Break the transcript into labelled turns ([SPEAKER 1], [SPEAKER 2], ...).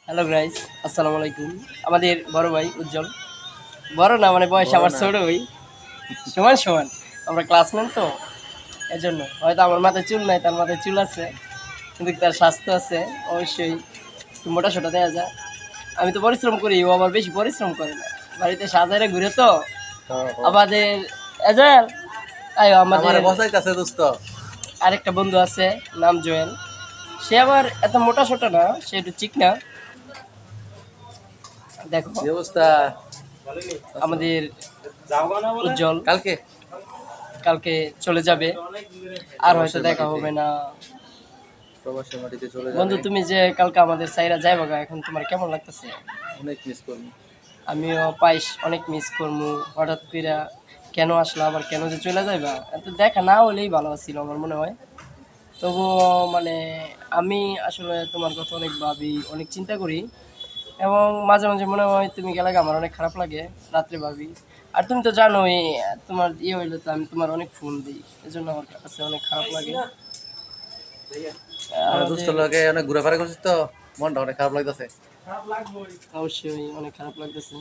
[SPEAKER 1] Hello guys, আসসালামু আলাইকুম। আমাদের বড় ভাই উজ্জ্বল, বড় না মানে বয়স
[SPEAKER 2] বড়
[SPEAKER 1] আমার
[SPEAKER 2] না।
[SPEAKER 1] ছোট ভাই, সমান সমান। আমরা ক্লাসমেট তো, এজন্য হয়তো আমার মাথায় চুল নাই, তার মাথায় চুল আছে, কিন্তু তার স্বাস্থ্য আছে অবশ্যই। একটু মোটা সোটা দেওয়া যায়। আমি তো পরিশ্রম করি, ও আবার বেশি পরিশ্রম করে না। বাড়িতে সাজারে ঘুরে তো
[SPEAKER 2] ও
[SPEAKER 1] আমাদের এজাল আয়
[SPEAKER 2] আমারে
[SPEAKER 1] আমাদের
[SPEAKER 2] বসাইতাছে দোস্ত।
[SPEAKER 1] আরেকটা বন্ধু আছে, নাম জোয়েল। সে আবার এত মোটা সোটা না, সে একটু চিকনা। দেখো
[SPEAKER 2] কি অবস্থা?
[SPEAKER 1] আমাদের উজ্জ্বল
[SPEAKER 2] কালকে
[SPEAKER 1] কালকে চলে যাবে, আর হয়তো
[SPEAKER 2] প্রবাসের
[SPEAKER 1] দেখা
[SPEAKER 2] মাটিতে
[SPEAKER 1] হবে না।
[SPEAKER 2] প্রবাসের মাটিতে চলে
[SPEAKER 1] বন্ধু,
[SPEAKER 2] যাবে।
[SPEAKER 1] তুমি যে কালকে আমাদের সাইরা যাইবা গা, এখন তোমার কেমন লাগতেছে?
[SPEAKER 2] অনেক মিস করবো।
[SPEAKER 1] আমিও পাইস অনেক মিস করবো। হঠাৎ করে কেন আসলা, আবার কেন যে চলে যাইবা, এত দেখা না হলেই ভালো ছিল আমার মনে হয়। তবুও মানে আমি আসলে তোমার কথা অনেক ভাবি, অনেক চিন্তা করি, এবং মাঝে মাঝে মনে হয় তুমি গেলে আমার অনেক খারাপ লাগে। রাত্রে ভাবি। আর তুমি তো জানোই, তোমার ইয়ে হইলে তো আমি তোমার অনেক ফোন দিই, এজন্য আমার কাছে অনেক খারাপ লাগে।
[SPEAKER 2] মানে দোস্ত
[SPEAKER 1] আমাদের
[SPEAKER 2] লগে অনেক ঘুরাফেরা করছিস তো, মনটা অনেক খারাপ লাগতেছে।
[SPEAKER 1] অবশ্যই অনেক খারাপ লাগতেছে।